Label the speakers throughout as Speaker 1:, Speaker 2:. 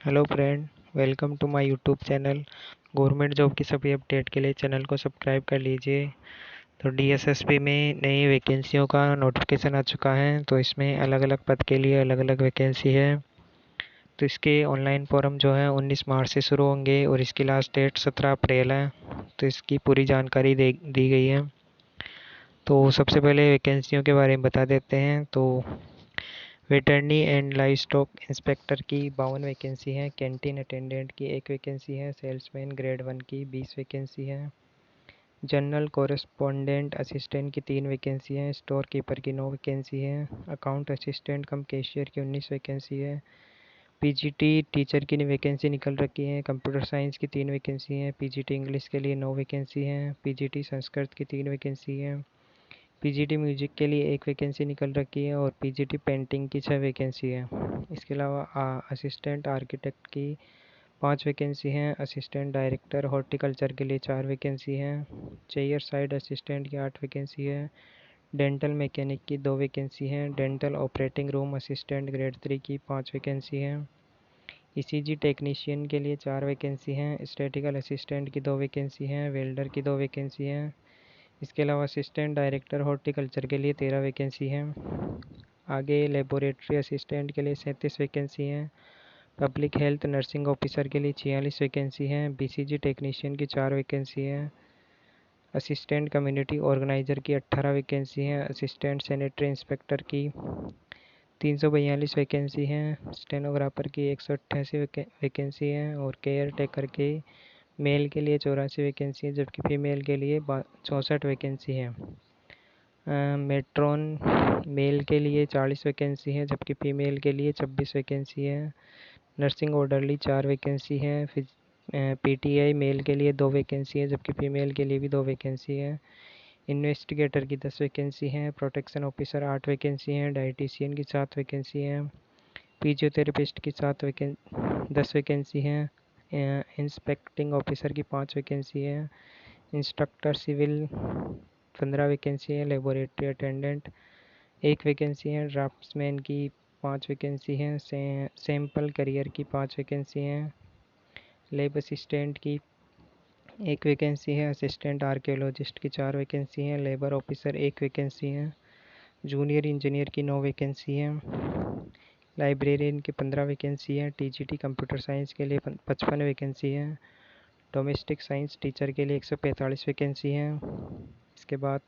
Speaker 1: Hello friend. Welcome to my YouTube channel. Government job की सभी update के लिए चैनल को सब्सक्राइब कर लीजिए। तो डीएसएसपी में नई वैकेंसियों का नोटिफिकेशन आ चुका है। तो इसमें अलग अलग पद के लिए अलग अलग वैकेंसी है। तो इसके ऑनलाइन फॉर्म जो है 19 मार्च से शुरू होंगे और इसकी लास्ट डेट 17 अप्रैल है। तो इसकी पूरी जानकारी दी गई है। तो सबसे पहले वैकेंसियों के बारे में बता देते हैं। तो veterinary and live stock inspector की 52 वैकेंसी है। कैंटीन अटेंडेंट की 1 वैकेंसी है। सेल्समैन ग्रेड 1 की 20 वैकेंसी है। जनरल कोरेस्पोंडेंट असिस्टेंट की 3 वैकेंसी है। स्टोर कीपर की 9 वैकेंसी है। अकाउंट असिस्टेंट कम कैशियर की 19 वैकेंसी है। पीजीटी टीचर की वैकेंसी निकल रखी है। कंप्यूटर साइंस की 3 वैकेंसी है। पीजीटी इंग्लिश के लिए 9 वैकेंसी है। पीजीटी संस्कृत की 3 वैकेंसी है। पीजीटी म्यूजिक के लिए 1 वैकेंसी निकल रखी है और पीजीटी पेंटिंग की 6 वैकेंसी है। इसके अलावा असिस्टेंट आर्किटेक्ट की 5 वैकेंसी हैं। असिस्टेंट डायरेक्टर हॉर्टिकल्चर के लिए 4 वैकेंसी हैं। चेयर साइड असिस्टेंट की 8 वैकेंसी है। डेंटल मैकेनिक की 2 वैकेंसी हैं। Dental operating room assistant grade 3 की 5 वैकेंसी हैं। ईसीजी टेक्नीशियन के लिए 4 वैकेंसी हैं। स्टैटिकल असिस्टेंट की 2 वैकेंसी हैं। वेल्डर की 2 वैकेंसी हैं। इसके अलावा असिस्टेंट डायरेक्टर हॉर्टिकल्चर के लिए 13 वैकेंसी हैं। आगे लेबोरेटरी असिस्टेंट के लिए 37 वैकेंसी हैं। पब्लिक हेल्थ नर्सिंग ऑफिसर के लिए 46 वैकेंसी हैं। बीसीजी टेक्नीशियन की 4 वैकेंसी हैं। असिस्टेंट कम्युनिटी ऑर्गेनाइजर की 18 वैकेंसी हैं। असिस्टेंट सैनिटरी इंस्पेक्टर की 342 वैकेंसी हैं। स्टेनोग्राफर की 188 वैकेंसी हैं और केयर टेकर के मेल के लिए 84 वैकेंसी है जबकि फीमेल के लिए 64 वैकेंसी है। मेट्रॉन मेल के लिए 40 वैकेंसी है जबकि फीमेल के लिए 26 वैकेंसी है। नर्सिंग ऑर्डरली 4 वैकेंसी है। फिर पीटीआई मेल के लिए 2 वैकेंसी है जबकि फीमेल के लिए भी 2 वैकेंसी है। इन्वेस्टिगेटर की 10 वैकेंसी हैं। प्रोटेक्शन ऑफिसर 8 वैकेंसी हैं। डाइटिशियन की 7 वैकेंसी हैं। फिजियोथेरेपिस्ट की 10 वैकेंसी हैं। इंस्पेक्टिंग ऑफिसर की 5 वैकेंसी है। इंस्ट्रक्टर सिविल 15 वैकेंसी है। लेबोरेटरी अटेंडेंट 1 वैकेंसी है। ड्राफ्ट्समैन की 5 वैकेंसी हैं। सैम्पल करियर की 5 वैकेंसी हैं। लैब असिस्टेंट की 1 वैकेंसी है। असिस्टेंट आर्कियोलॉजिस्ट की 4 वैकेंसी हैं। लेबर ऑफिसर 1 वैकेंसी है। जूनियर इंजीनियर की 9 वैकेंसी हैं। लाइब्रेरियन की 15 वैकेंसी है। टीजीटी कंप्यूटर साइंस के लिए 55 वैकेंसी है। डोमेस्टिक साइंस टीचर के लिए 145 वैकेंसी है। इसके बाद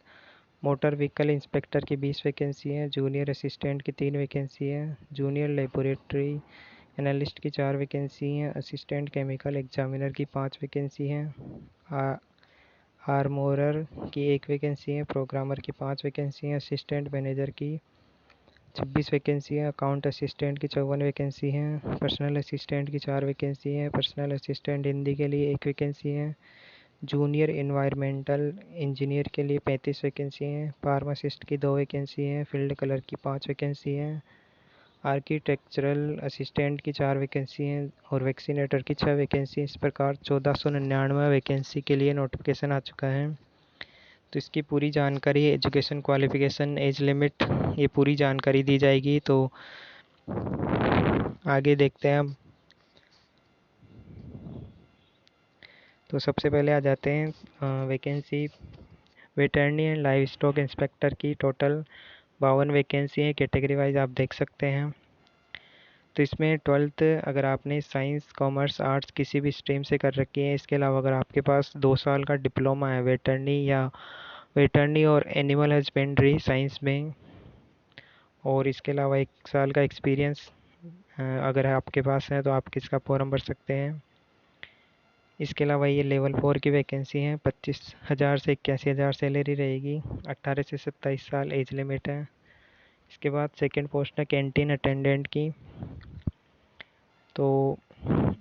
Speaker 1: मोटर व्हीकल इंस्पेक्टर की 20 वैकेंसी है। जूनियर असिस्टेंट की 3 वैकेंसी है। जूनियर लेबोरेटरी एनालिस्ट की 4 वैकेंसी हैं। असिस्टेंट केमिकल एग्जामिनर की 5 वैकेंसी हैं। आर्मोरर की 1 वैकेंसी है। प्रोग्रामर की 5 वैकेंसी हैं। असिस्टेंट मैनेजर की 26 वैकेंसी है। अकाउंट असिस्टेंट की 54 वैकेंसी हैं। पर्सनल असिस्टेंट की 4 वैकेंसी हैं। पर्सनल असिस्टेंट हिंदी के लिए 1 वैकेंसी है। जूनियर इन्वायरमेंटल इंजीनियर के लिए 35 वैकेंसी हैं। फार्मासिस्ट की 2 वैकेंसी हैं। फील्ड कलर की 5 वैकेंसी हैं। आर्किटेक्चरल असिस्टेंट की 4 वैकेंसी हैं और वैक्सीनेटर की 6 वैकेंसी। इस प्रकार 1499 वैकेंसी के लिए नोटिफिकेशन आ चुका है। तो इसकी पूरी जानकारी एजुकेशन क्वालिफिकेशन एज लिमिट ये पूरी जानकारी दी जाएगी। तो आगे देखते हैं हम। तो सबसे पहले आ जाते हैं vacancy. Veterinary and live stock inspector की टोटल 52 वैकेंसी है। कैटेगरी वाइज आप देख सकते हैं। तो इसमें 12th अगर आपने साइंस कॉमर्स आर्ट्स किसी भी स्ट्रीम से कर रखी है, इसके अलावा अगर आपके पास 2 साल का डिप्लोमा है वेटरनी और एनिमल हस्बेंड्री साइंस में, और इसके अलावा 1 साल का एक्सपीरियंस अगर आपके पास है तो आप इसका फॉर्म भर सकते हैं। इसके अलावा ये लेवल 4 की वैकेंसी है। 25,000 से 81,000 सैलरी रहेगी। 18 से 27 साल एज लिमिट है। इसके बाद सेकंड पोस्ट है कैंटीन अटेंडेंट की। तो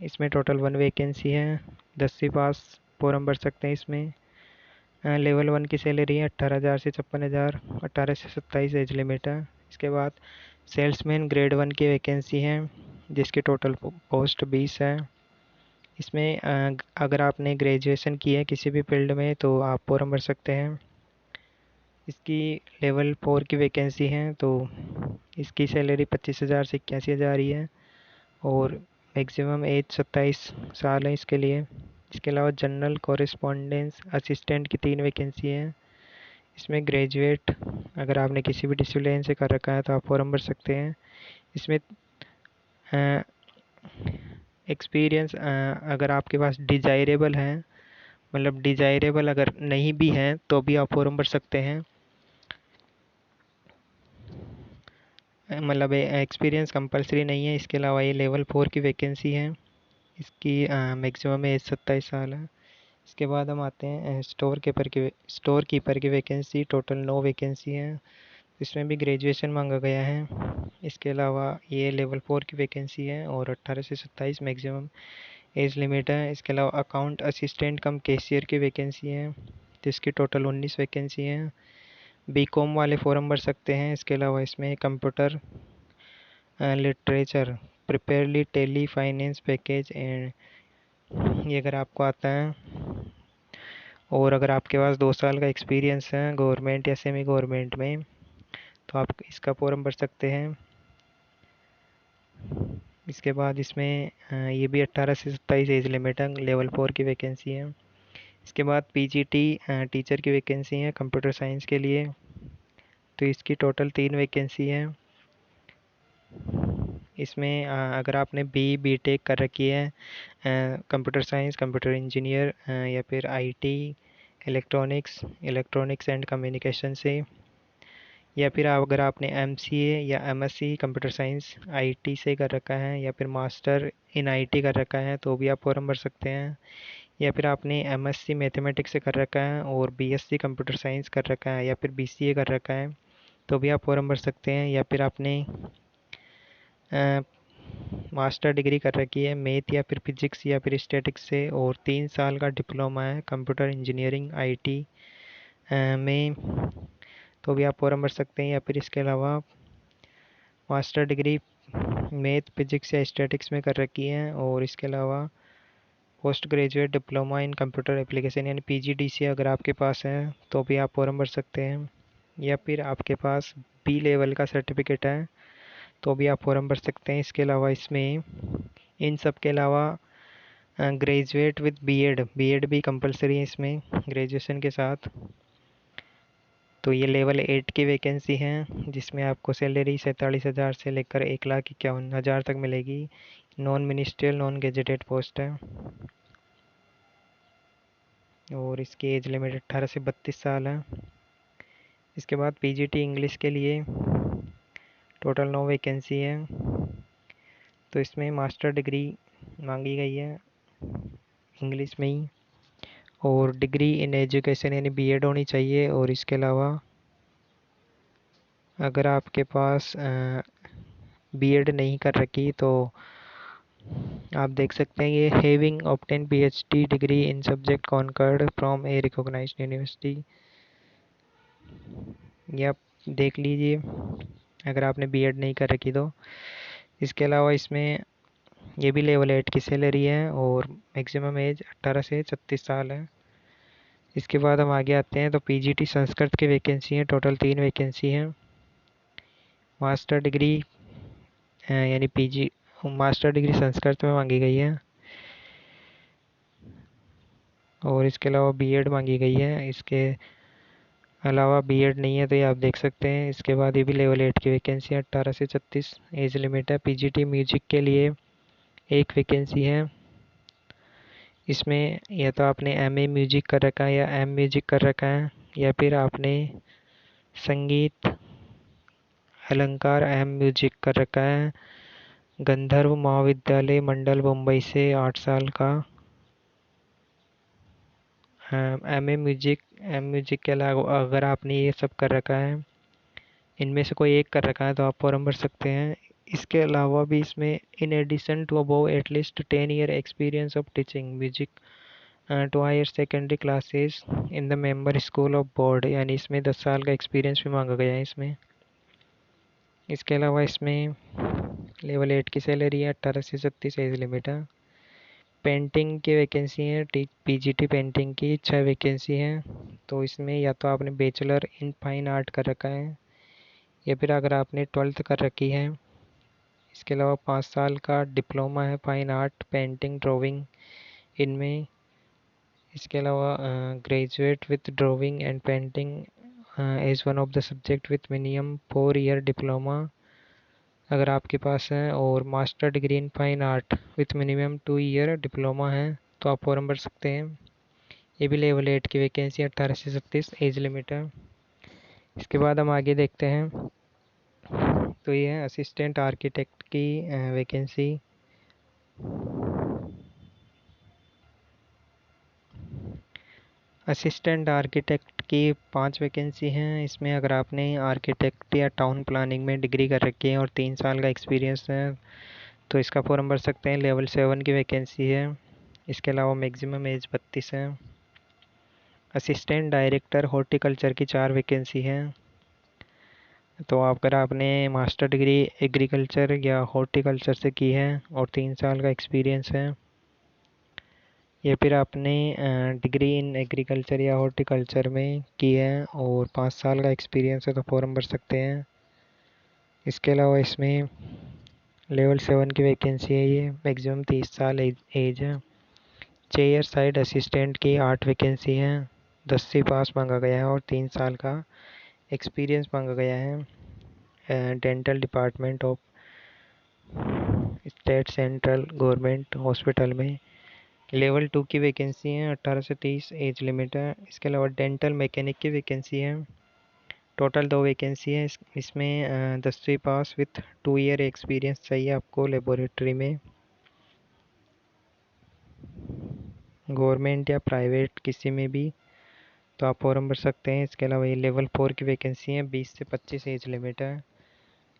Speaker 1: इसमें टोटल 1 वैकेंसी है। 10वीं पास फॉर्म भर सकते हैं इसमें। लेवल 1 की सैलरी है 18,000 से 56,000। 18 से 27 एज लिमिट है। इसके बाद सेल्समैन ग्रेड 1 की वैकेंसी है जिसकी टोटल पोस्ट 20 है। इसमें अगर आपने ग्रेजुएशन की है किसी भी फील्ड में तो आप फॉर्म भर सकते हैं। इसकी लेवल 4 की वैकेंसी है। तो इसकी सैलरी 25,000 से 81,000 ही है। और मैक्सिमम एज 27 साल है इसके लिए। इसके अलावा जनरल कॉरेस्पॉन्डेंस असिस्टेंट की 3 वैकेंसी हैं। इसमें ग्रेजुएट, अगर आपने किसी भी डिसिप्लिन से कर रखा है तो आप फॉर्म भर सकते हैं। इसमें एक्सपीरियंस अगर आपके पास डिजायरेबल है, मतलब डिजायरेबल अगर नहीं भी हैं तो भी आप फॉर्म भर सकते हैं। मतलब एक्सपीरियंस कंपलसरी नहीं है। इसके अलावा ये लेवल 4 की वैकेंसी है। इसकी मैक्सिमम एज 27 साल है। इसके बाद हम आते हैं स्टोर कीपर की वैकेंसी। टोटल 9 वैकेंसी हैं। इसमें भी ग्रेजुएशन मांगा गया है। इसके अलावा ये लेवल 4 की वैकेंसी है और 18 से 27 मैक्सिमम एज लिमिट है। इसके अलावा अकाउंट असिस्टेंट कम कैशियर की वैकेंसी है, तो इसकी टोटल 19 वैकेंसी हैं। बीकॉम वाले फॉर्म भर सकते हैं। इसके अलावा इसमें computer literature preferably Tally finance package and, ये अगर आपको आता है और अगर आपके पास 2 साल का एक्सपीरियंस है गवर्नमेंट या सेमी गवर्नमेंट में, तो आप इसका फॉर्म भर सकते हैं। इसके बाद इसमें ये भी 18 से 27 एज लिमिट है, लेवल 4 की वैकेंसी है। इसके बाद पीजीटी टीचर की वैकेंसी है कंप्यूटर साइंस के लिए, तो इसकी टोटल 3 वैकेंसी है। इसमें अगर आपने बीटेक कर रखी है कंप्यूटर साइंस, कंप्यूटर इंजीनियर या फिर आईटी, इलेक्ट्रॉनिक्स एंड कम्युनिकेशन से, या फिर अगर आपने एमसीए या एमएससी कंप्यूटर साइंस आईटी से कर रखा है या फिर मास्टर इन आईटी कर रखा है तो भी आप फॉर्म भर सकते हैं। या फिर आपने एमएससी मैथमेटिक्स से कर रखा है और बीएससी कंप्यूटर साइंस कर रखा है या फिर बीसीए कर रखा है तो भी आप फॉर्म भर सकते हैं। या फिर आपने मास्टर डिग्री कर रखी है मैथ या फिर फिजिक्स या फिर स्टैटिक्स से और 3 साल का डिप्लोमा है कंप्यूटर इंजीनियरिंग आईटी में, तो भी आप फॉर्म भर सकते हैं। या फिर इसके अलावा मास्टर डिग्री मैथ फिजिक्स या स्टैटिक्स में कर रखी है और इसके अलावा post graduate diploma in computer application यानी पीजीडीसी अगर आपके पास है तो भी आप फॉर्म भर सकते हैं। या फिर आपके पास बी लेवल का सर्टिफिकेट है तो भी आप फॉर्म भर सकते हैं। इसके अलावा इसमें इन सब के अलावा ग्रेजुएट विद बीएड भी कंपलसरी है इसमें ग्रेजुएशन के साथ। तो ये लेवल 8 की वैकेंसी है जिसमें आपको सैलरी 47,000 से लेकर 1,51,000 तक मिलेगी। Non ministerial non gazetted post है और इसकी एज लिमिट 18 से 32 साल है। इसके बाद पीजीटी इंग्लिश के लिए टोटल 9 वैकेंसी है, तो इसमें मास्टर डिग्री मांगी गई है इंग्लिश में ही और डिग्री इन एजुकेशन यानी बीएड होनी चाहिए। और इसके अलावा अगर आपके पास बीएड नहीं कर रखी तो आप देख सकते हैं ये having obtain PhD degree in subject concerned from a recognised university, ये आप देख लीजिए अगर आपने बीएड नहीं कर रखी तो। इसके अलावा इसमें ये भी लेवल 8 की सैलरी है और मैक्सिमम एज 18 से 36 साल है। इसके बाद हम आगे आते हैं तो पीजीटी संस्कृत की वैकेंसी है, टोटल 3 वैकेंसी हैं। मास्टर डिग्री यानी पीजी मास्टर डिग्री संस्कृत में मांगी गई है और इसके अलावा बीएड मांगी गई है। इसके अलावा बीएड नहीं है तो ये आप देख सकते हैं। इसके बाद ये भी लेवल 8 की वैकेंसी है, 18 से 36 एज लिमिट है। पीजीटी म्यूजिक के लिए 1 वैकेंसी है। इसमें या तो आपने एमए म्यूजिक कर रखा है या एम म्यूजिक कर रखा है या फिर आपने संगीत अलंकार एम म्यूजिक कर रखा है। गंधर्व महाविद्यालय मंडल मुंबई से 8 साल का एम म्यूजिक के अलावा अगर आपने ये सब कर रखा है, इनमें से कोई एक कर रखा है तो आप फॉर्म भर सकते हैं। इसके अलावा भी इसमें in addition to above at least 10 year experience of teaching music to higher secondary classes in the member school of board, यानी इसमें 10 साल का एक्सपीरियंस भी मांगा गया है इसमें। इसके अलावा इसमें लेवल 8 की सैलरी है, 18 से 36 एज लिमिट है। पेंटिंग की वैकेंसी है, पीजीटी पेंटिंग की 6 वैकेंसी हैं, तो इसमें या तो आपने बैचलर इन फाइन आर्ट कर रखा है या फिर अगर आपने 12th कर रखी है इसके अलावा 5 साल का डिप्लोमा है फाइन आर्ट पेंटिंग ड्राइंग इनमें। इसके अलावा graduate with drawing and painting as one of the subject with minimum 4 year diploma अगर आपके पास है, और master degree in fine art with minimum 2 year diploma है तो आप फॉर्म भर सकते हैं। ये भी लेवल 8 की वैकेंसी 18 से 37 एज लिमिट है। इसके बाद हम आगे देखते हैं, तो ये है असिस्टेंट आर्किटेक्ट की वैकेंसी। असिस्टेंट आर्किटेक्ट की 5 वैकेंसी हैं। इसमें अगर आपने आर्किटेक्ट या टाउन प्लानिंग में डिग्री कर रखी है और 3 साल का एक्सपीरियंस है तो इसका फॉर्म भर सकते हैं। लेवल 7 की वैकेंसी है। इसके अलावा मैक्सिमम एज 32 है। असिस्टेंट डायरेक्टर हॉर्टिकल्चर की 4 वैकेंसी हैं। तो अगर आपने मास्टर डिग्री एग्रीकल्चर या हॉर्टिकल्चर से की है और 3 साल का एक्सपीरियंस है, या फिर आपने डिग्री इन एग्रीकल्चर या हॉर्टिकल्चर में की है और 5 साल का एक्सपीरियंस है तो फॉर्म भर सकते हैं। इसके अलावा इसमें लेवल 7 की वैकेंसी है। ये मैक्सिमम 30 साल एज है। चेयर साइड असिस्टेंट की 8 वैकेंसी हैं। 10वीं पास मांगा गया है और 3 साल का एक्सपीरियंस मांगा गया है। Dental department of state central government hospital में। लेवल 2 की वैकेंसी है। 18 से 30 एज लिमिट है। इसके अलावा डेंटल मैकेनिक की वैकेंसी है। टोटल 2 वैकेंसी है। इसमें 10वीं पास विथ 2 ईयर एक्सपीरियंस चाहिए आपको लेबोरेटरी में, गवर्नमेंट या प्राइवेट किसी में भी, तो आप फॉर्म भर सकते हैं। इसके अलावा ये लेवल 4 की वैकेंसी है। 20 से 25 एज लिमिट है।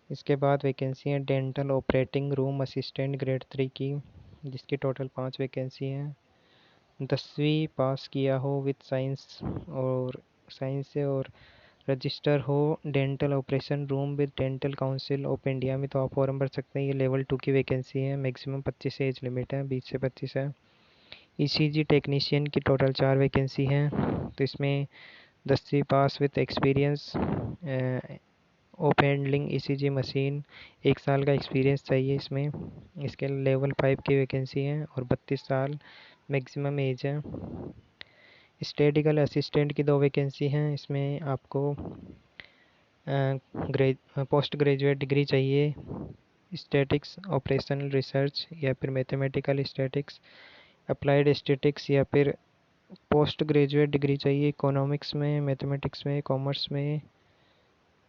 Speaker 1: इसके बाद वैकेंसी है dental operating room assistant grade 3 की, जिसकी टोटल 5 वैकेंसी हैं। 10वीं पास किया हो विथ साइंस और साइंस से और रजिस्टर हो dental operation room with dental council of India में, तो आप फॉर्म भर सकते हैं। ये लेवल 2 की वैकेंसी है। मैक्सिमम 25 एज लिमिट है। 20 से 25 है। ईसीजी टेक्नीशियन की टोटल 4 वैकेंसी हैं। तो इसमें 10वीं pass with experience of handling ECG machine, 1 साल का एक्सपीरियंस चाहिए इसमें। इसके लेवल 5 की वैकेंसी है और 32 साल मैक्सिमम एज है। स्टैटिकल असिस्टेंट की 2 वैकेंसी हैं। इसमें आपको पोस्ट ग्रेजुएट डिग्री चाहिए स्टैटिक्स ऑपरेशनल रिसर्च या फिर मैथमेटिकल स्टैटिक्स अप्लाइड स्टैटिक्स, या फिर पोस्ट ग्रेजुएट डिग्री चाहिए इकोनॉमिक्स में, मैथमेटिक्स में, कॉमर्स में,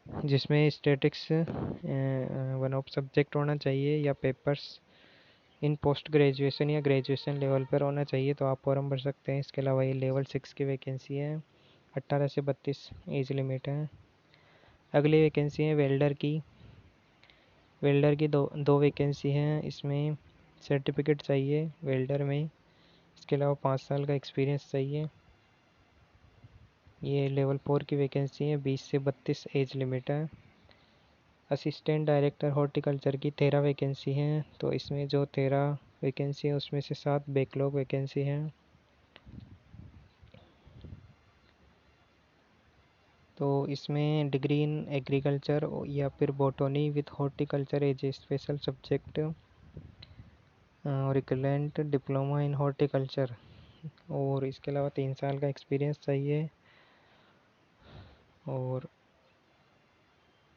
Speaker 1: जिसमें स्टैटिक्स वन ऑफ सब्जेक्ट होना चाहिए या पेपर्स इन पोस्ट ग्रेजुएशन या ग्रेजुएशन लेवल पर होना चाहिए, तो आप फॉर्म भर सकते हैं। इसके अलावा ये लेवल 6 की वैकेंसी है। 18 से 32 एज लिमिट है। अगली वैकेंसी है वेल्डर की। वेल्डर की दो वैकेंसी हैं। इसमें सर्टिफिकेट चाहिए वेल्डर में। इसके अलावा 5 साल का एक्सपीरियंस चाहिए। ये लेवल 4 की वैकेंसी है। 20 से 32 एज लिमिट है। असिस्टेंट डायरेक्टर हॉर्टिकल्चर की 13 वैकेंसी हैं। तो इसमें जो 13 वैकेंसी है उसमें से 7 बैकलॉग वैकेंसी हैं। तो इसमें डिग्री इन एग्रीकल्चर या फिर botany with horticulture as a special subject और इक्विवेलेंट डिप्लोमा इन हॉर्टिकल्चर, और इसके अलावा 3 साल का एक्सपीरियंस चाहिए और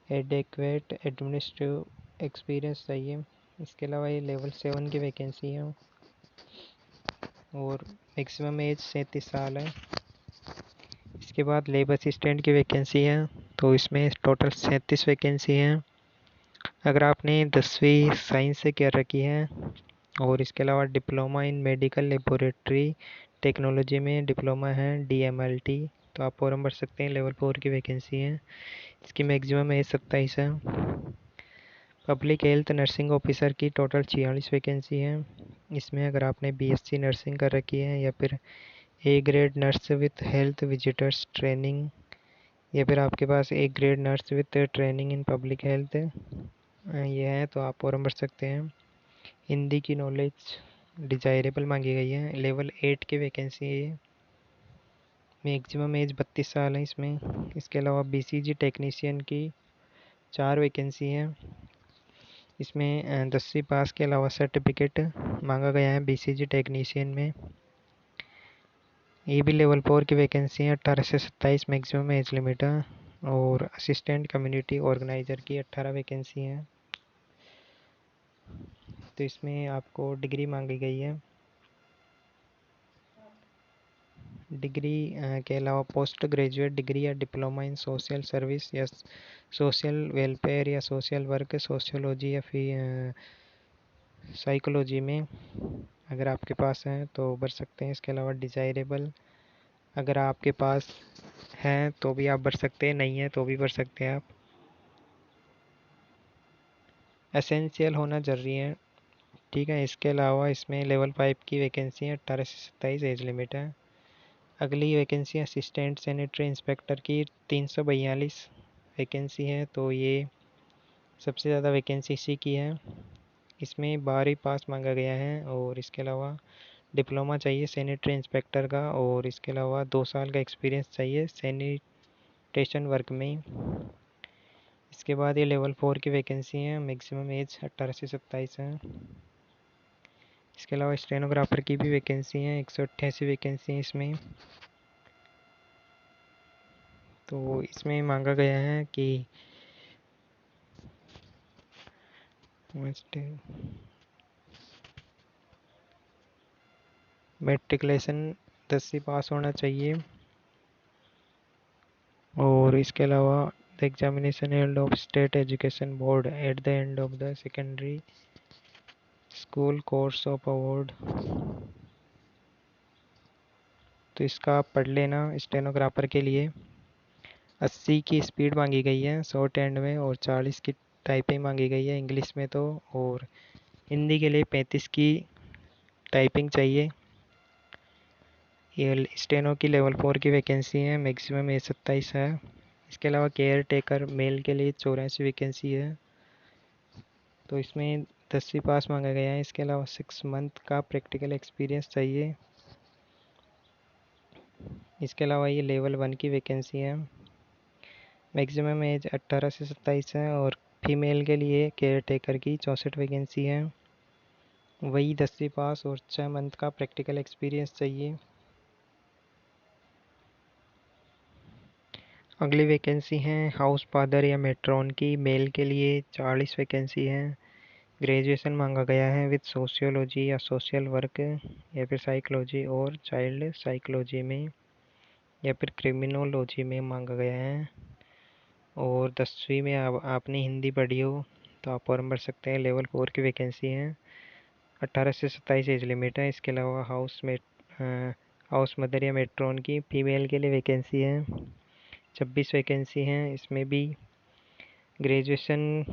Speaker 1: एडेक्वेट एडमिनिस्ट्रेटिव एक्सपीरियंस चाहिए। इसके अलावा ये लेवल 7 की वैकेंसी है और मैक्सिमम एज 37 साल है। इसके बाद लेबर असिस्टेंट की वैकेंसी है। तो इसमें टोटल 37 वैकेंसी हैं। अगर आपने 10वीं साइंस से कर रखी है और इसके अलावा diploma in medical laboratory technology में डिप्लोमा है DMLT, तो आप फॉर्म भर सकते हैं। लेवल 4 की वैकेंसी है। इसकी मैक्सिमम एज 27 है। पब्लिक हेल्थ नर्सिंग ऑफिसर की टोटल 46 वैकेंसी है। इसमें अगर आपने BSc नर्सिंग कर रखी है या फिर A grade nurse with health visitors training, या फिर आपके पास A grade nurse with training in public health ये है, तो आप फॉर्म भर सकते हैं। हिंदी की नॉलेज डिजायरेबल मांगी गई है। लेवल 8 की वैकेंसी है ये। मैक्सिमम एज 32 साल है इसमें। इसके अलावा BCG टेक्नीशियन की 4 वैकेंसी हैं। इसमें 10वीं पास के अलावा सर्टिफिकेट मांगा गया है बीसीजी टेक्नीशियन में। ये भी लेवल 4 की वैकेंसी है। 18 से 27 मैक्सिमम एज लिमिट है। और असिस्टेंट कम्युनिटी ऑर्गेनाइज़र की 18 वैकेंसी हैं। तो इसमें आपको डिग्री मांगी गई है। डिग्री के अलावा पोस्ट ग्रेजुएट डिग्री या डिप्लोमा इन सोशल सर्विस या सोशल वेलफेयर या सोशल वर्क, सोशियोलॉजी या फिर साइकोलॉजी में अगर आपके पास है तो भर सकते हैं। इसके अलावा डिज़ायरेबल अगर आपके पास है तो भी आप भर सकते हैं, नहीं है तो भी भर सकते हैं आप। एसेंशियल होना ज़रूरी है, ठीक है। इसके अलावा इसमें लेवल 5 की वैकेंसी है। 18 से 27 एज लिमिट है। अगली वैकेंसी असिस्टेंट सैनिटरी इंस्पेक्टर की 342 वैकेंसी है। तो ये सबसे ज़्यादा वैकेंसी इसी की है। इसमें 12वीं पास मांगा गया है और इसके अलावा डिप्लोमा चाहिए सैनिटरी इंस्पेक्टर का, और इसके अलावा 2 साल का एक्सपीरियंस चाहिए सैनिटेशन वर्क में। इसके बाद ये लेवल 4 की वैकेंसी है। मैक्सिमम एज 18 से 27 है। इसके अलावा स्टेनोग्राफर की भी वैकेंसी है। 188 वैकेंसी है इसमें। तो इसमें मांगा गया है कि मैट्रिकुलेशन 10वीं पास होना चाहिए। और इसके अलावा the examination held of state education board at the end of the secondary school course of award. तो इसका आप पढ़ लेना। स्टेनोग्राफर के लिए 80 की स्पीड मांगी गई है शॉर्ट हैंड में, और 40 की टाइपिंग मांगी गई है इंग्लिश में तो, और हिंदी के लिए 35 की टाइपिंग चाहिए। ये स्टेनो की लेवल 4 की वैकेंसी है। मैक्सिमम एज 27 है। इसके अलावा केयर टेकर मेल के लिए 84 वैकेंसी है। तो इसमें 10वीं पास मांगा गया है। इसके अलावा 6 मंथ का प्रैक्टिकल एक्सपीरियंस चाहिए। इसके अलावा ये लेवल 1 की वैकेंसी है। मैक्सिमम एज 18 से 27 है। और फीमेल के लिए केयर टेकर की 64 वैकेंसी है। वही 10वीं पास और 6 मंथ का प्रैक्टिकल एक्सपीरियंस चाहिए। अगली वैकेंसी है हाउस फादर या मेट्रॉन की। मेल के लिए 40 वैकेंसी है। ग्रेजुएशन मांगा गया है विद सोशियोलॉजी या सोशल वर्क या फिर साइकोलॉजी और चाइल्ड साइकोलॉजी में या फिर क्रिमिनोलॉजी में मांगा गया है। और 10वीं में आपने हिंदी पढ़ी हो तो आप फॉर्म भर सकते हैं। लेवल 4 की वैकेंसी है। 18 से 27 एज लिमिट है। इसके अलावा हाउस मदर या मेट्रॉन की फीमेल के लिए वैकेंसी है। 26 वैकेंसी हैं। इसमें भी ग्रेजुएशन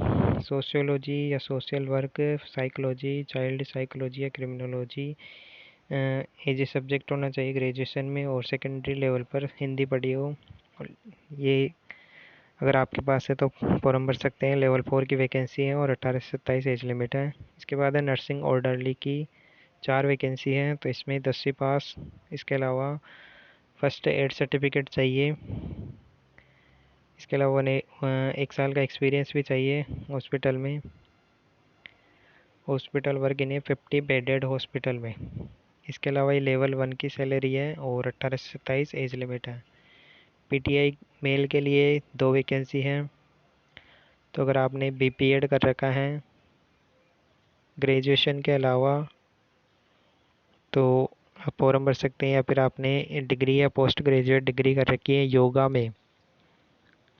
Speaker 1: सोशियोलॉजी या social work, psychology, child psychology या क्रिमिनोलॉजी एज ए सब्जेक्ट होना चाहिए ग्रेजुएशन में, और सेकेंडरी लेवल पर हिंदी पढ़ी हो। और ये अगर आपके पास है तो फॉर्म भर सकते हैं। लेवल 4 की वैकेंसी है और 18 से 27 एज लिमिट है। इसके बाद है नर्सिंग ऑर्डरली की 4 वैकेंसी है। तो इसमें 10वीं पास, इसके अलावा फर्स्ट एड सर्टिफिकेट चाहिए। इसके अलावा 1 साल का एक्सपीरियंस भी चाहिए हॉस्पिटल में। Hospital work in A 50 bedded hospital में। इसके अलावा ये लेवल 1 की सैलरी है और 18 से 27 एज लिमिट है। पीटीआई मेल के लिए 2 वैकेंसी हैं। तो अगर आपने बीपीएड कर रखा है ग्रेजुएशन के अलावा तो आप फॉर्म भर सकते हैं, या फिर आपने डिग्री या पोस्ट ग्रेजुएट डिग्री कर रखी है योगा में।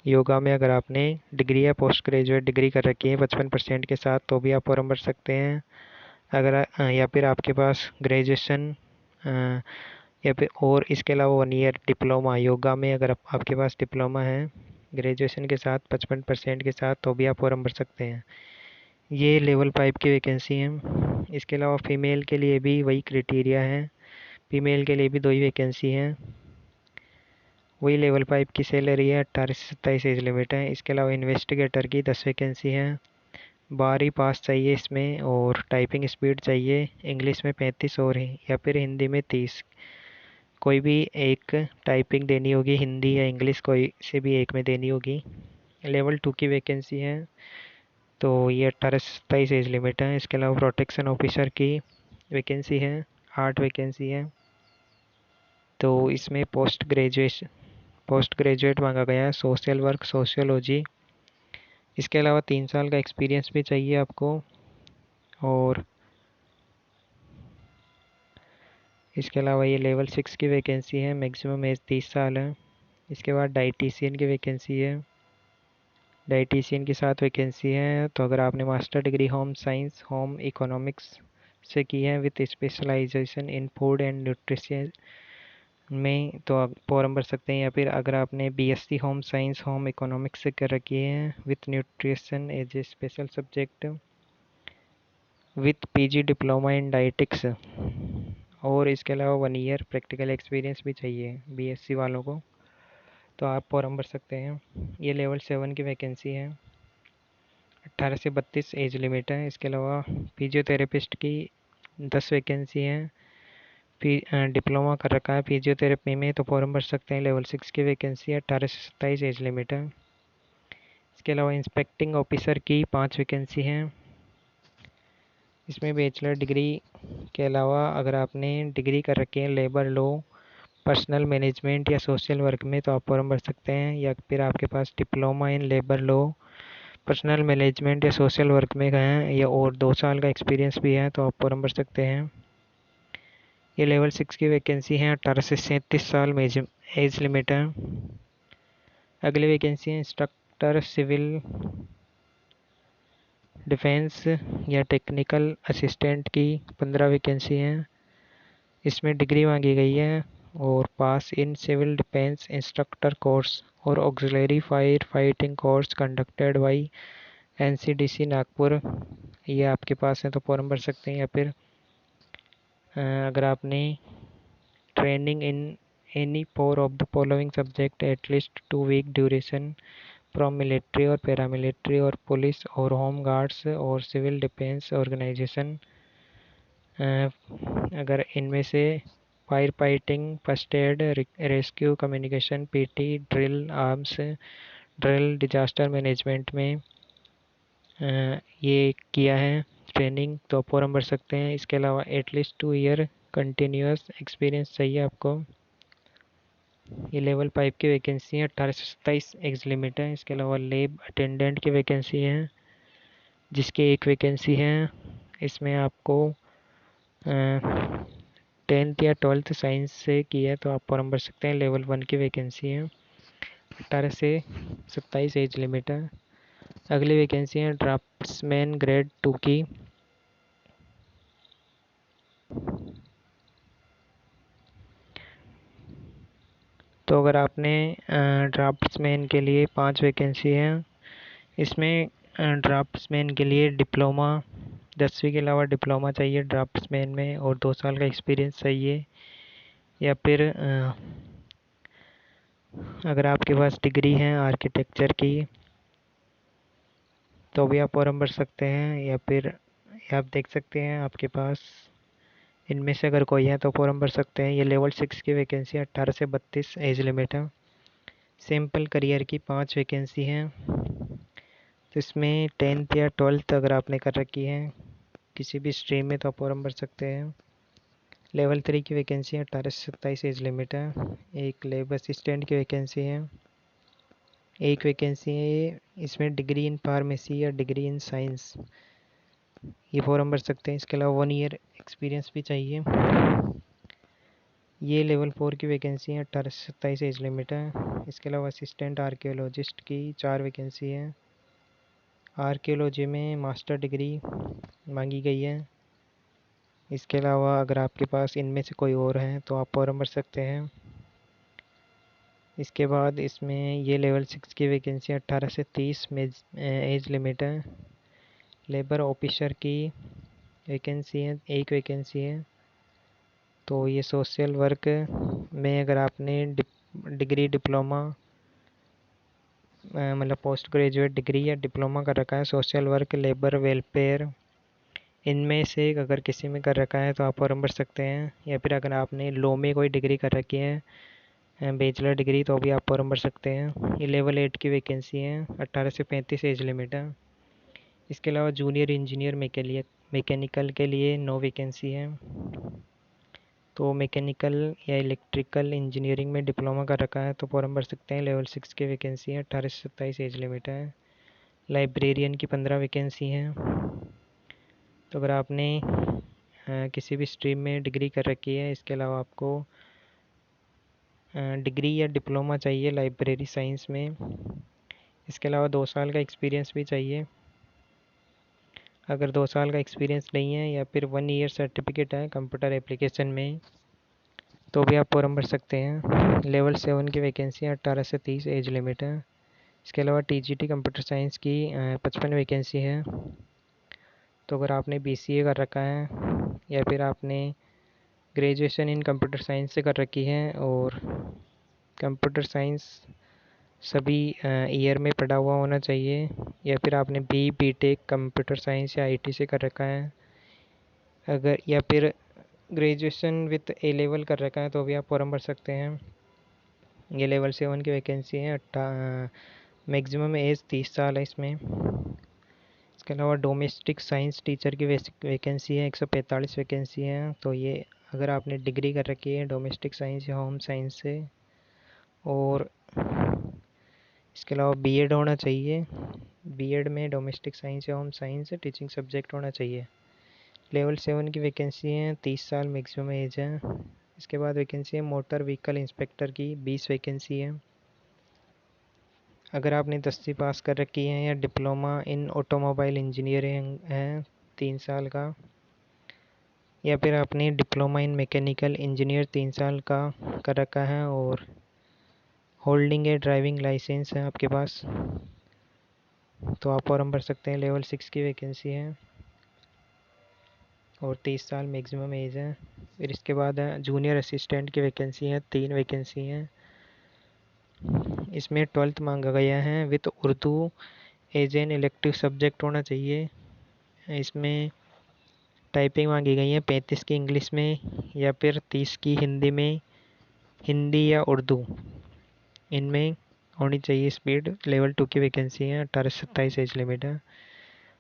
Speaker 1: योगा में अगर आपने डिग्री या पोस्ट ग्रेजुएट डिग्री कर रखी है 55% के साथ तो भी आप फॉर्म भर सकते हैं। अगर या फिर आपके पास ग्रेजुएशन या फिर और इसके अलावा 1 ईयर डिप्लोमा योगा में अगर आपके पास डिप्लोमा है ग्रेजुएशन के साथ 55% के साथ तो भी आप फॉर्म भर सकते हैं। ये लेवल 5 की वैकेंसी है। इसके अलावा फ़ीमेल के लिए भी वही क्राइटेरिया है। फीमेल के लिए भी 2 ही वैकेंसी हैं। वही लेवल 5 की सैलरी है। 18 से 27 एज लिमिट है। इसके अलावा इन्वेस्टिगेटर की 10 वैकेंसी हैं। 12वीं पास चाहिए इसमें, और टाइपिंग स्पीड चाहिए इंग्लिश में 35 और या फिर हिंदी में 30। कोई भी एक टाइपिंग देनी होगी, हिंदी या इंग्लिश कोई से भी एक में देनी होगी। लेवल 2 की वैकेंसी है। तो ये 18 से 27 एज लिमिट है। इसके अलावा प्रोटेक्शन ऑफिसर की वैकेंसी है, 8 वैकेंसी है। तो इसमें पोस्ट ग्रेजुएट मांगा गया है, सोशल वर्क सोशियोलॉजी। इसके अलावा 3 साल का एक्सपीरियंस भी चाहिए आपको। और इसके अलावा ये लेवल 6 की वैकेंसी है, मैक्सिमम एज 30 साल है। इसके बाद डाइटिशियन की वैकेंसी है, डाइटिशियन की 7 वैकेंसी है। तो अगर आपने master degree home science home economics से की है with specialisation in food and nutrition में, तो आप फॉर्म भर सकते हैं। या फिर अगर आपने BSc home science home economics से कर रखी है with nutrition as a special subject with PG diploma in dietetics, और इसके अलावा 1 ईयर प्रैक्टिकल एक्सपीरियंस भी चाहिए बीएससी वालों को, तो आप फॉर्म भर सकते हैं। ये लेवल 7 की वैकेंसी है, 18 से 32 एज लिमिट है। इसके अलावा फिजियोथेरेपिस्ट की 10 वैकेंसी है। डिप्लोमा कर रखा है फिजियोथेरेपी में तो फॉर्म भर सकते हैं। लेवल 6 की वैकेंसी है, 18 से 27 एज लिमिट है। इसके अलावा इंस्पेक्टिंग ऑफिसर की 5 वैकेंसी हैं। इसमें बैचलर डिग्री के अलावा अगर आपने डिग्री कर रखी है लेबर लॉ, पर्सनल मैनेजमेंट या सोशल वर्क में, तो आप फॉर्म भर सकते हैं। या फिर आपके पास diploma in labour law, personal management या सोशल वर्क में हैं या और 2 साल का एक्सपीरियंस भी है, तो आप फॉर्म भर सकते हैं। ये लेवल 6 की वैकेंसी है, 18 से 37 साल में एज लिमिट है। अगली वैकेंसी है इंस्ट्रक्टर सिविल डिफेंस या टेक्निकल असिस्टेंट की 15 वैकेंसी हैं। इसमें डिग्री मांगी गई है और pass in civil defence instructor course और auxiliary fire fighting course conducted by NCDC Nagpur, ये आपके पास है तो फॉर्म भर सकते हैं। या फिर अगर आपने training in any 4 of the following subject at least 2 week duration from military और पैरामिलिट्री और पुलिस और होम गार्ड्स और सिविल डिफेंस ऑर्गेनाइजेशन, अगर इनमें से fire fighting, first aid, rescue, communication, PT, drill, arms drill, disaster management में ये किया है ट्रेनिंग, तो फॉर्म भर सकते हैं। इसके अलावा एटलीस्ट 2 ईयर कंटिन्यूस एक्सपीरियंस चाहिए आपको। ये लेवल 5 की वैकेंसी है, 18 से 27 एज लिमिट है। इसके अलावा लैब अटेंडेंट की वैकेंसी है, जिसकी 1 वैकेंसी है। इसमें आपको 10th या 12th साइंस से की है तो आप फॉर्म भर सकते हैं। लेवल 1 की वैकेंसी है, 18 से 27 एज लिमिट है। अगली वैकेंसी है ड्राफ्ट्समैन ग्रेड 2 की। तो अगर आपने ड्राफ्ट्समैन के लिए 5 वैकेंसी है। इसमें ड्राफ्ट्समैन के लिए डिप्लोमा 10वीं के अलावा डिप्लोमा चाहिए ड्राफ्ट्समैन में और 2 साल का एक्सपीरियंस चाहिए। या फिर अगर आपके पास डिग्री है आर्किटेक्चर की तो भी आप फॉर्म भर सकते हैं। या फिर आप देख सकते हैं आपके पास इनमें से अगर कोई है तो फॉर्म भर सकते हैं। ये लेवल 6 की वैकेंसी 18 से 32 एज लिमिट है। सिंपल करियर की 5 वैकेंसी हैं। तो इसमें 10th या 12th अगर आपने कर रखी है किसी भी स्ट्रीम में तो आप फॉर्म भर सकते हैं। लेवल 3 की वैकेंसी है, 18 से 27 एज लिमिट है। एक लैब असिस्टेंट की वैकेंसी है, 1 वैकेंसी है। इसमें डिग्री इन फार्मेसी या डिग्री इन साइंस, ये फॉर्म भर सकते हैं। इसके अलावा 1 ईयर एक्सपीरियंस भी चाहिए। ये लेवल 4 की वैकेंसी है, 18 से 27 एज लिमिट है। इसके अलावा असिस्टेंट आर्कियोलॉजिस्ट की 4 वैकेंसी है। आर्कियोलॉजी में मास्टर डिग्री मांगी गई है। इसके अलावा अगर आपके पास इनमें से कोई और है तो आप फॉर्म भर सकते हैं। इसके बाद इसमें ये लेवल 6 की वैकेंसी 18 से 30 में एज लिमिट है। लेबर ऑफिसर की वैकेंसी है, 1 वैकेंसी है। तो ये सोशल वर्क में अगर आपने डिग्री डिप्लोमा मतलब पोस्ट ग्रेजुएट डिग्री या डिप्लोमा कर रखा है सोशल वर्क लेबर वेलफेयर, इनमें से अगर किसी में कर रखा है तो आप फॉर्म भर सकते हैं। या फिर अगर आपने लॉ में कोई डिग्री कर रखी है बैचलर डिग्री तो भी आप फॉर्म भर सकते हैं। ये लेवल 8 की वैकेंसी है, 18 से 35 एज लिमिट है। इसके अलावा जूनियर इंजीनियर मैकेनिकल के लिए 9 वैकेंसी है। तो मैकेनिकल या इलेक्ट्रिकल इंजीनियरिंग में डिप्लोमा कर रखा है तो फॉर्म भर सकते हैं। लेवल 6 की वैकेंसी है, 18 से 27 एज लिमिट है। लाइब्रेरियन की 15 वैकेंसी हैं। तो अगर आपने किसी भी स्ट्रीम में डिग्री कर रखी है, इसके अलावा आपको डिग्री या डिप्लोमा चाहिए लाइब्रेरी साइंस में। इसके अलावा 2 साल का एक्सपीरियंस भी चाहिए। अगर 2 साल का एक्सपीरियंस नहीं है या फिर 1 ईयर सर्टिफिकेट है कंप्यूटर एप्लीकेशन में तो भी आप फॉर्म भर सकते हैं। लेवल 7 की वैकेंसी 18 से 30 एज लिमिट है। इसके अलावा टीजीटी कंप्यूटर साइंस की 55 वैकेंसी है। तो अगर आपने बीसीए कर रखा है या फिर आपने ग्रेजुएशन इन कंप्यूटर साइंस से कर रखी है और कंप्यूटर साइंस सभी ईयर में पढ़ा हुआ होना चाहिए, या फिर आपने बीटेक कंप्यूटर साइंस या आईटी से कर रखा है, अगर या फिर ग्रेजुएशन विथ ए लेवल कर रखा है तो भी आप फॉर्म भर सकते हैं। ये लेवल 7 की वैकेंसी है। मैक्सिमम एज 30 साल है इसमें। इसके अलावा डोमेस्टिक साइंस टीचर की वैकेंसी है, 145 वैकेंसी है। तो ये अगर आपने डिग्री कर रखी है डोमेस्टिक साइंस या होम साइंस से, और इसके अलावा बीएड होना चाहिए। बीएड में डोमेस्टिक साइंस या होम साइंस टीचिंग सब्जेक्ट होना चाहिए। लेवल 7 की वैकेंसी है, 30 साल मैक्सिमम एज है। इसके बाद वैकेंसी है मोटर व्हीकल इंस्पेक्टर की, 20 वैकेंसी है। अगर आपने 10वीं पास कर रखी है या डिप्लोमा इन ऑटोमोबाइल इंजीनियरिंग है 3 साल का, या फिर आपने डिप्लोमा इन मैकेनिकल इंजीनियर 3 साल का कर रखा है और होल्डिंग ए ड्राइविंग लाइसेंस है आपके पास, तो आप फॉर्म भर सकते हैं। लेवल 6 की वैकेंसी है और 30 साल मैक्सिमम एज है। फिर इसके बाद जूनियर असिस्टेंट की वैकेंसी है, 3 वैकेंसी हैं। इसमें 12th मांगा गया है with Urdu as an elective subject होना चाहिए। इसमें टाइपिंग मांगी गई है 35 की इंग्लिश में या फिर 30 की हिंदी में, हिंदी या उर्दू इनमें होनी चाहिए स्पीड। लेवल 2 की वैकेंसी है, 18 से 27 एज लिमिट है।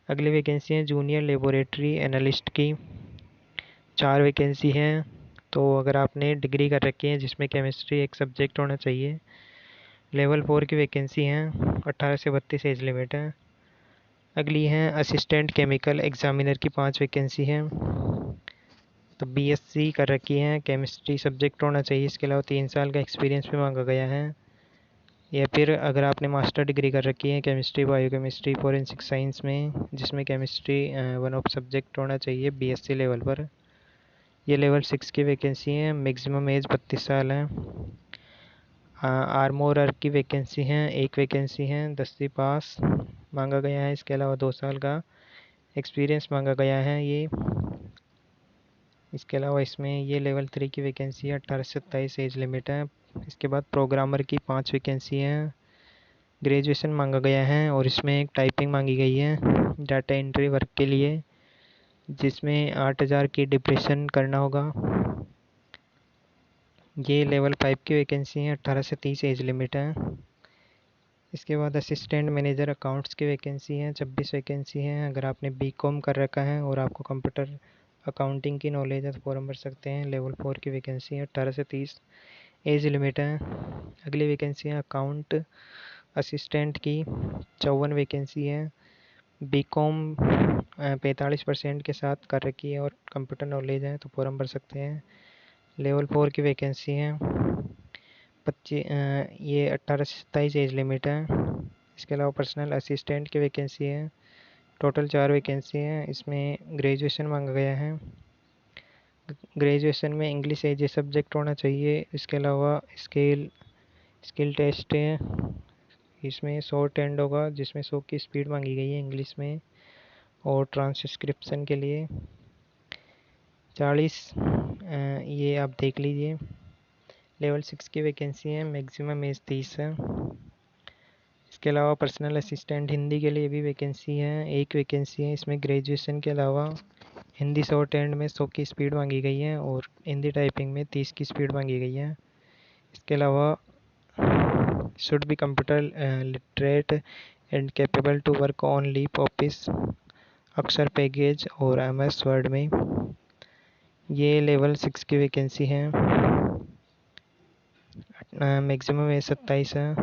Speaker 1: अगली वैकेंसी है जूनियर लेबोरेटरी एनालिस्ट की, 4 वैकेंसी हैं। तो अगर आपने डिग्री कर रखी है जिसमें केमिस्ट्री एक सब्जेक्ट होना चाहिए। लेवल 4 की वैकेंसी हैं, 18 से 32 एज लिमिट है। अगली हैं असिस्टेंट केमिकल एग्जामिनर की, 5 वैकेंसी हैं। तो बीएससी कर रखी है, केमिस्ट्री सब्जेक्ट होना चाहिए। इसके अलावा 3 साल का एक्सपीरियंस भी मांगा गया है। या फिर अगर आपने मास्टर डिग्री कर रखी है केमिस्ट्री बायोकेमिस्ट्री फोरेंसिक साइंस में जिसमें केमिस्ट्री वन ऑफ सब्जेक्ट होना चाहिए बीएससी लेवल पर। ये लेवल 6 की वैकेंसी है, मैक्सिमम एज 32 साल है। आर्मोरर की वैकेंसी हैं, 1 वैकेंसी है, 10वीं पास मांगा गया है। इसके अलावा 2 साल का एक्सपीरियंस मांगा गया है ये। इसके अलावा इसमें ये लेवल 3 की वैकेंसी है, 18 से 27 एज लिमिट है। इसके बाद प्रोग्रामर की 5 वैकेंसी हैं, ग्रेजुएशन मांगा गया है और इसमें एक टाइपिंग मांगी गई है डाटा एंट्री वर्क के लिए, जिसमें 8000 की डिप्रेशन करना होगा। ये लेवल 5 की वैकेंसी है, 18 से 30 एज लिमिट है। इसके बाद असिस्टेंट मैनेजर अकाउंट्स की वैकेंसी है, 26 वैकेंसी है। अगर आपने बीकॉम कर रखा है और आपको कंप्यूटर अकाउंटिंग की नॉलेज है तो फॉर्म भर सकते हैं। लेवल 4 की वैकेंसी है, 18 से 30 एज लिमिट है। अगली वैकेंसी है अकाउंट असिस्टेंट की, 54 वैकेंसी है। बीकॉम 45% के साथ कर रखी है और कंप्यूटर नॉलेज है तो फॉर्म भर सकते हैं। लेवल 4 की वैकेंसी है, 25 ये 18 से 27 एज लिमिट है। इसके अलावा पर्सनल असिस्टेंट की वैकेंसी है, टोटल 4 वैकेंसी है। इसमें ग्रेजुएशन मांगा गया है, ग्रेजुएशन में इंग्लिश एज ए सब्जेक्ट होना चाहिए। इसके अलावा स्किल टेस्ट है, इसमें शॉर्ट हैंड होगा जिसमें 100 की स्पीड मांगी गई है इंग्लिश में, और ट्रांसक्रिप्शन के लिए 40 ये आप देख लीजिए। लेवल 6 की वैकेंसी है, मैक्सिमम एज 30 है। इसके अलावा पर्सनल असिस्टेंट हिंदी के लिए भी वैकेंसी है, 1 वैकेंसी है। इसमें ग्रेजुएशन के अलावा हिंदी शॉर्ट हैंड में 100 की स्पीड मांगी गई है और हिंदी टाइपिंग में 30 की स्पीड मांगी गई है। इसके अलावा should be computer literate and capable to work on leap office, अक्सर पैकेज और MS वर्ड में। ये लेवल 6 की वैकेंसी है। मैक्सिमम एज 27 है।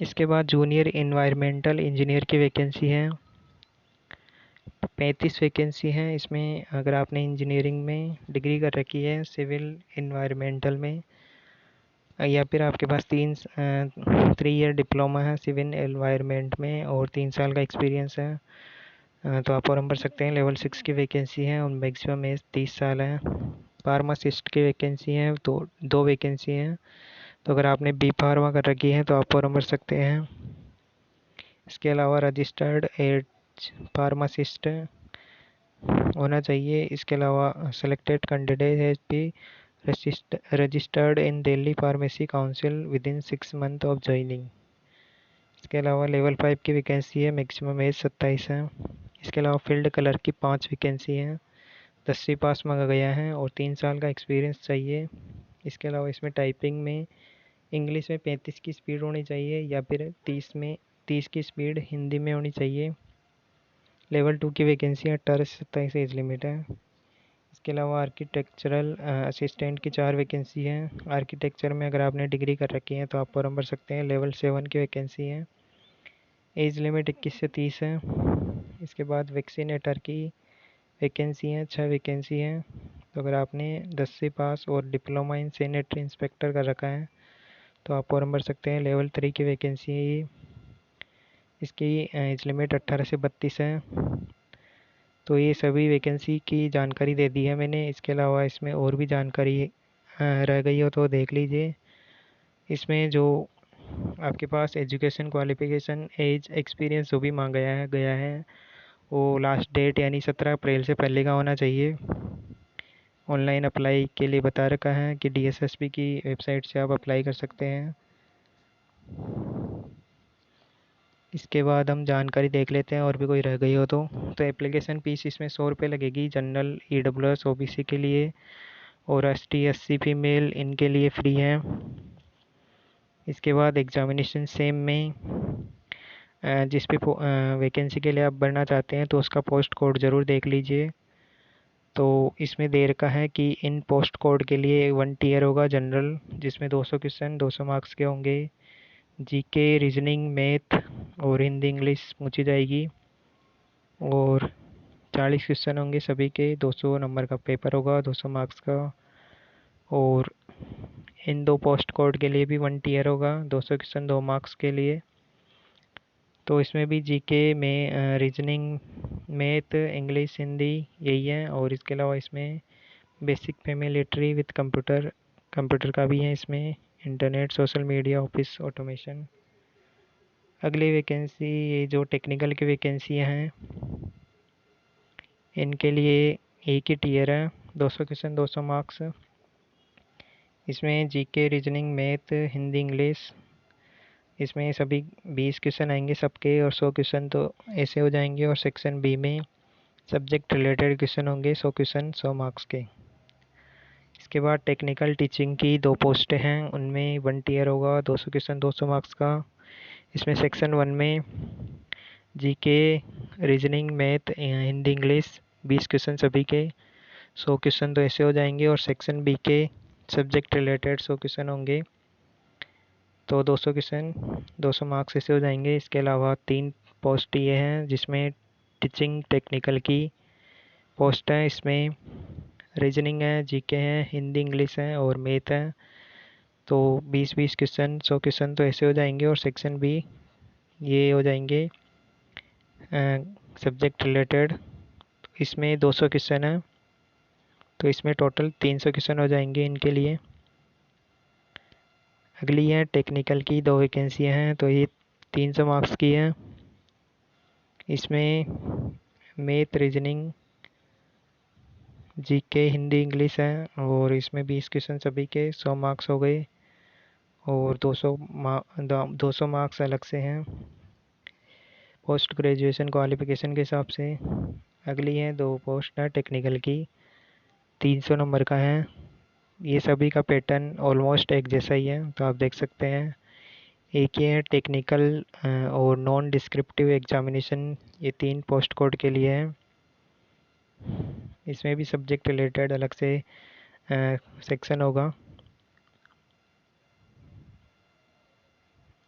Speaker 1: इसके बाद जूनियर इन्वायरमेंटल इंजीनियर की वैकेंसी है। 35 वैकेंसी है इसमें। अगर आपने इंजीनियरिंग में डिग्री कर रखी है सिविल इन्वायरमेंटल में, या फिर आपके पास 3 ईयर डिप्लोमा है सिविल एनवायरनमेंट में और 3 साल का एक्सपीरियंस है, तो आप फॉर्म भर सकते हैं। लेवल 6 की वैकेंसी है और मैक्सिमम एज 30 साल है। फार्मासिस्ट की वैकेंसी है, तो 2 वैकेंसी हैं। तो अगर आपने बी फार्मा कर रखी है तो आप फॉर्म भर सकते हैं। इसके अलावा रजिस्टर्ड एज फार्मासिस्ट होना चाहिए। इसके अलावा selected candidate has be registered in Delhi pharmacy council with in 6 month of joining. इसके अलावा लेवल 5 की वैकेंसी है, मैक्सिमम एज 27 है। इसके अलावा फील्ड कलर की 5 वैकेंसी हैं, 10वीं पास मांगा गया है और 3 साल का एक्सपीरियंस चाहिए। इसके अलावा इसमें टाइपिंग में इंग्लिश में 35 की स्पीड होनी चाहिए या फिर 30 की स्पीड हिंदी में होनी चाहिए। लेवल 2 की वैकेंसी 18 से 27 एज लिमिट है। इसके अलावा आर्किटेक्चरल असिस्टेंट की 4 वैकेंसी हैं। आर्किटेक्चर में अगर आपने डिग्री कर रखी है तो आप फॉर्म भर सकते हैं। लेवल 7 की वैकेंसी है। एज लिमिट 21 से 30 है। इसके बाद वैक्सीनेटर की वैकेंसी हैं, 6 वैकेंसी हैं। तो अगर आपने 10वीं पास और डिप्लोमा इन सैनिटरी इंस्पेक्टर कर रखा है तो आप फॉर्म भर सकते हैं। लेवल 3 की वैकेंसी है ये। इसकी एज लिमिट 18 से 32 है। तो ये सभी वैकेंसी की जानकारी दे दी है मैंने। इसके अलावा इसमें और भी जानकारी रह गई हो तो देख लीजिए। इसमें जो आपके पास एजुकेशन क्वालिफिकेशन एज एक्सपीरियंस जो भी मांगा गया है वो लास्ट डेट यानी 17 अप्रैल से पहले का होना चाहिए। ऑनलाइन अप्लाई के लिए बता रखा है कि DSSP की वेबसाइट से आप अप्लाई कर सकते हैं। इसके बाद हम जानकारी देख लेते हैं और भी कोई रह गई हो तो एप्लीकेशन फ़ीस इसमें 100 रुपये लगेगी जनरल EWS OBC के लिए, और ST SC फीमेल इनके लिए फ्री है। इसके बाद एग्ज़ामिनेशन सेम में जिस भी वैकेंसी के लिए आप भरना चाहते हैं तो उसका पोस्ट कोड ज़रूर देख लीजिए। तो इसमें दे रखा है कि इन पोस्ट कोड के लिए 1 टियर होगा जनरल, जिसमें 200 क्वेश्चन 200 मार्क्स के होंगे। GK रीजनिंग मैथ और हिंदी इंग्लिश पूछी जाएगी और 40 क्वेश्चन होंगे सभी के। 200 नंबर का पेपर होगा 200 मार्क्स का। और इन 2 पोस्ट कोड के लिए भी 1 टियर होगा, 200 क्वेश्चन 2 मार्क्स के लिए। तो इसमें भी GK में रीजनिंग मैथ इंग्लिश हिंदी यही है। और इसके अलावा इसमें बेसिक फैमिलियरिटी विद कंप्यूटर का भी है इसमें, internet social media office automation. अगली वैकेंसी ये जो टेक्निकल की वैकेंसियाँ हैं इनके लिए एक ही टियर है, 200 क्वेश्चन 200 मार्क्स। इसमें GK reasoning math Hindi English, इसमें सभी 20 क्वेश्चन आएंगे सबके और 100 क्वेश्चन तो ऐसे हो जाएंगे। और सेक्शन B में सब्जेक्ट रिलेटेड क्वेश्चन होंगे 100 क्वेश्चन 100 मार्क्स के। इसके बाद टेक्निकल टीचिंग की 2 पोस्टें हैं, उनमें 1 टियर होगा 200 क्वेश्चन 200 मार्क्स का। इसमें सेक्शन 1 में GK reasoning math Hindi English 20 question सभी के, 100 क्वेश्चन तो ऐसे हो जाएंगे। और सेक्शन B के सब्जेक्ट रिलेटेड 100 क्वेश्चन होंगे तो 200 क्वेश्चन 200 मार्क्स ऐसे हो जाएंगे। इसके अलावा 3 पोस्ट ये हैं जिसमें टीचिंग टेक्निकल की पोस्ट है। इसमें रीजनिंग है GK है हिंदी इंग्लिश है और मैथ है। तो 20-20 क्वेश्चन 100 क्वेश्चन तो ऐसे हो जाएंगे। और सेक्शन B ये हो जाएंगे सब्जेक्ट रिलेटेड, इसमें 200 क्वेश्चन है तो इसमें टोटल 300 क्वेश्चन हो जाएंगे इनके लिए। अगली है टेक्निकल की 2 वैकेंसियाँ हैं, तो ये 300 मार्क्स की है। इसमें math reasoning GK Hindi English है और इसमें 20 क्वेश्चन सभी के 100 मार्क्स हो गए और 200 मार्क्स अलग से हैं पोस्ट ग्रेजुएशन क्वालिफिकेशन के हिसाब से। अगली है 2 पोस्ट है टेक्निकल की, 300 नंबर का है। ये सभी का पैटर्न ऑलमोस्ट एक जैसा ही है, तो आप देख सकते हैं। एक ये है टेक्निकल और नॉन डिस्क्रिप्टिव एग्जामिनेशन, ये 3 पोस्ट कोड के लिए है। इसमें भी सब्जेक्ट रिलेटेड अलग से सेक्शन होगा।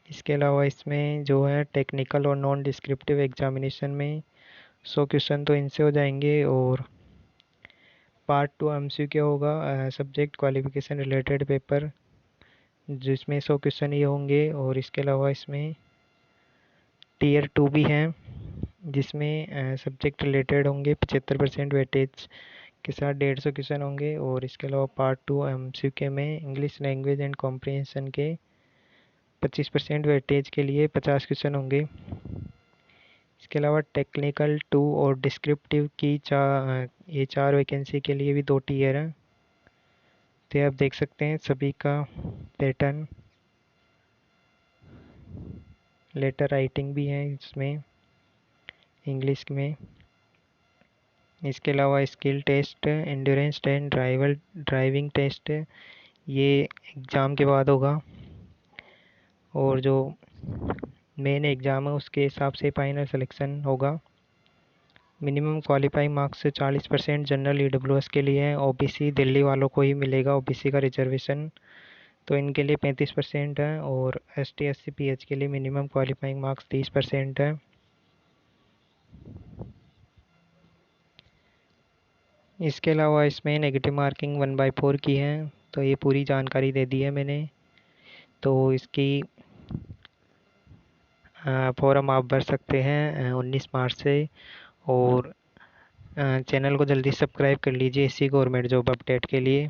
Speaker 1: इसके अलावा इसमें जो है टेक्निकल और नॉन डिस्क्रिप्टिव एग्जामिनेशन में 100 क्वेश्चन तो इनसे हो जाएंगे, और पार्ट 2 एमसीक्यू होगा, सब्जेक्ट क्वालिफिकेशन रिलेटेड पेपर, जिसमें 100 क्वेश्चन ये होंगे। और इसके अलावा इसमें टीयर 2 भी हैं, जिसमें सब्जेक्ट रिलेटेड होंगे, 75% वेटेज के साथ 150 क्वेश्चन होंगे। और इसके अलावा पार्ट 2 एमसीक्यू में इंग्लिश लैंग्वेज एंड कॉम्प्रिहेंशन के 25% वेटेज के लिए 50 क्वेश्चन होंगे। इसके अलावा टेक्निकल 2 और डिस्क्रिप्टिव की ये 4 वैकेंसी के लिए भी 2 टीयर हैं। तो आप देख सकते हैं सभी का पैटर्न। लेटर राइटिंग भी है इसमें इंग्लिश में। इसके अलावा skill test, endurance test, driving test ये एग्ज़ाम के बाद होगा। और जो मेन एग्ज़ाम है उसके हिसाब से फाइनल सिलेक्शन होगा। Minimum qualifying marks 40% general EWS के लिए है। ओबीसी दिल्ली वालों को ही मिलेगा, ओबीसी का रिजर्वेशन, तो इनके लिए 35% है। और एसटी एससी पीएच के लिए मिनिमम क्वालिफाइंग मार्क्स 30% है। इसके अलावा इसमें नेगेटिव मार्किंग 1/4 की है। तो ये पूरी जानकारी दे दी है मैंने। तो इसकी फॉर्म आप भर सकते हैं 19 मार्च से। और चैनल को जल्दी सब्सक्राइब कर लीजिए इसी गवर्नमेंट जॉब अपडेट के लिए।